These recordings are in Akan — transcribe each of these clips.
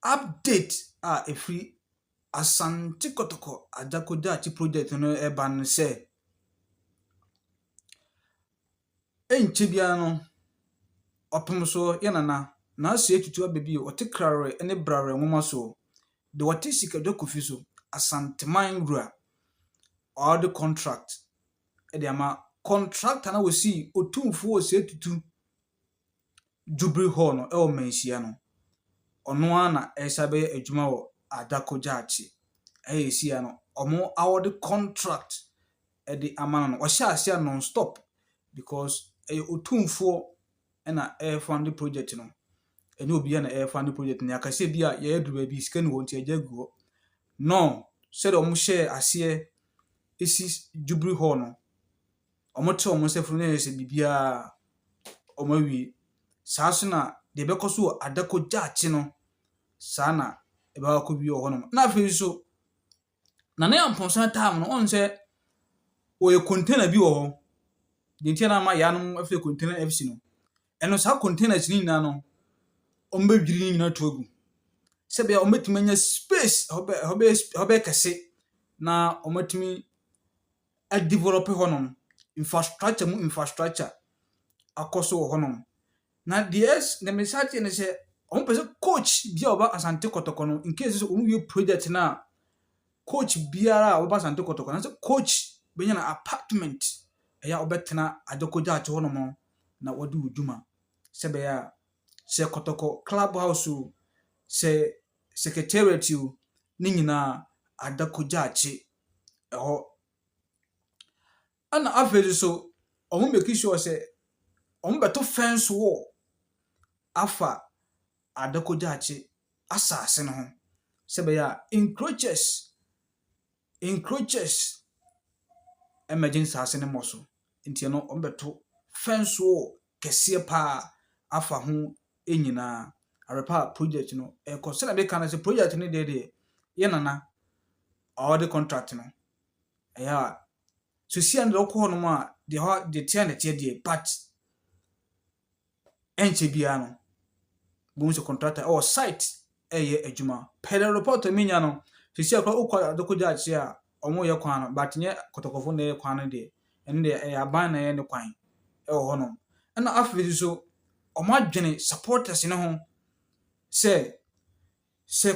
update free Asante Kotoko Adakojachi project no eba no se enchebia no opem so yenana na aso etutu abebi ote krare ene brare nwoma so de wote sika dokofi so Asante Mine all the contract e ama contract na wosi otumfo ose etutu Jubilee Hall no e o menhia no ono ana esabe adwuma wo Adakojachi esi ano omo award contract e de amana no o hia asia non stop because otumfo na fund the project no ene obi na fund the project no akase bia ye aduru bi sika ni wonti ajaguo no said omo share ase esi Jubilee Hall no omo te omo sefuru na yese bibia omo wi saaso na de bekoso Adakojachi no sana e ba ko bi o hono na afi so na na amponsan time no on se o ye container bi wo ho de ntia na ma ya no afi container FC no eno sa containers ni na no ombe dwiri ni na togu se be ometumi nya space hobe kese na ometumi a develop honom infrastructure akoso wo honom na DS na message ne se on pese coach bia oba Asante Kotoko no in case so on wi project na coach biara oba Asante Kotoko na se coach benya na apartment eya obetena Adakojachi honom na wodi uduma se be ya se Kotoko clubhouse se secretariat ni nyina Adakojachi eho ana afeli so omo make sure se omo beto fence wall afa Adakojachi asase no ho se be ya encroaches emergency asase ne moso nti no omo beto fence wall kese pa afa ho enyina arepa project no e consider be kan se project ni de ye nana all the contract no ya so si and lokọ no ma de tie na tie de but enche bia no bo so contractor or site ye adwuma pedal report minya no so si akwa ukọ Adakojachi a omo ye kwan no but nye Kotokofo na ye kwan no de ene de aban na ye ne kwan e wo hono na afedi so omo adwene supporters ne ho se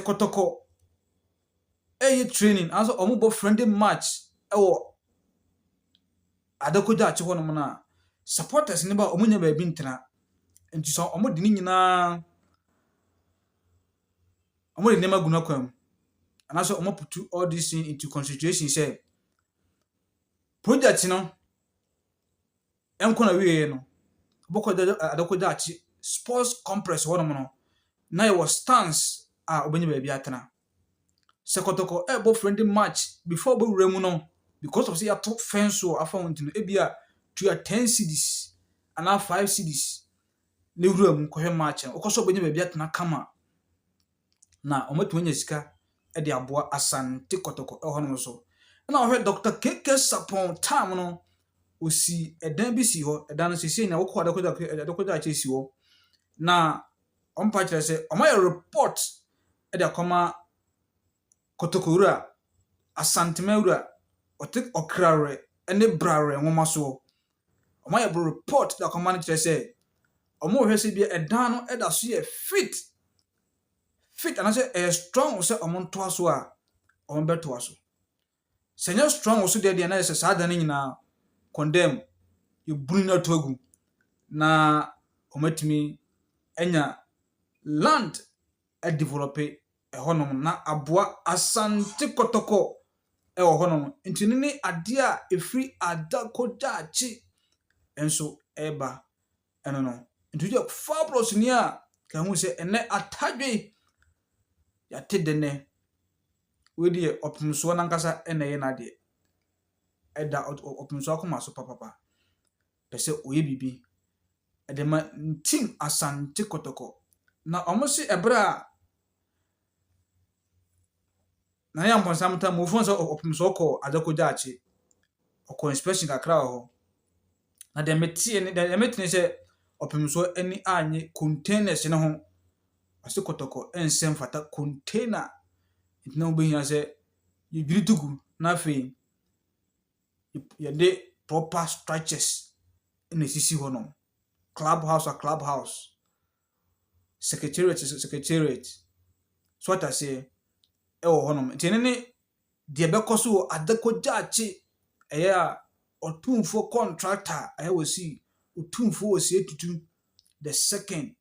Kotoko training also omo bo friendly match e wo Adakojachi hono na supporters ne ba omo nya ba bi ntena nti so omo de ni nyina omo de nema guna kwam and also omo put all this thing into consideration say project no enko na wie no boko Adakojachi sports complex hono no na ye was stance obenya ba bi atena se Kotoko bo friendly match before bo remu no because of say ya top fence so afa won tino ebia to 10 cedis and 5 cedis ne wura ko he match o ko so obenya ba bi atena kama na ometo nya sika e de aboa Asante Kotoko hono so na o he Dr. KK Sapon time no osi edan bi si ho edan no sisi na wo ko Adakojachi si ho na ompa kire se omaye report e de akoma Kotoko ura Asante Mewura ote okrare ene brare nwoma so omaye report da akoma kire se omo hwe se bia edan no e da so ye fit and say strong say omo nto aso a omo beto aso senya strong so de na say sada ne nyina condemn you bring na togu na omatimi enya land e develop e honom na aboa Asante Kotoko e honom ntini ni ade a efri Adakojachi enso eba eno no ntuje fabulous ni a ka hu se ene atadwe ya tedene we de opumso na nkasa ene ye na de eda opumso akoma so papa pese oye bibi edema team Asante Kotoko na omosi ebra na ya mponsamta mo fon so opumso ko Adakojachi ko inspection kakra ho na de metie ne se opumso ani anye containers ne ho ase kotoko ensem fata container ntina obehia se yedwiri tugu na afi yɛde proper structures na esisi hɔ nom. Clubhouse, secretariat, so what I say, ɛwɔ hɔ nom. Nti ne deɛ bɛkɔ so wɔ adekogyaakye ɛyɛ a ɔtumfo contractor ɛyɛ wɔ si ɔtumfo wɔ si etutu the second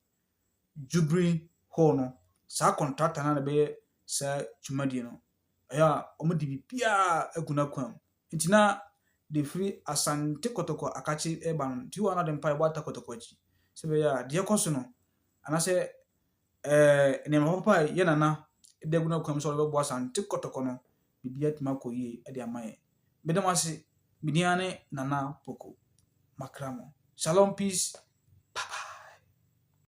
Jubilee hall no. Saa contractor na bɛyɛ saa dwumadie no. Ɛyɛ a ɔmo de biribiara agu n'akwan. Nti na de free Asante Kotoko akakye ɛba no. Nti wɔn a de mpa ɛbɔ ata Kotoko akyi. Sɛ bɛyɛ a deɛ kɔ so no anasɛ nneɛma papa a yɛ nana de agu n'akwan so ɔbɛbɔ Asante Kotoko no biribiara atumi akɔ yie de ama yɛn. Medam ase, me din ne Nana Poku Makramo. Shalom, peace.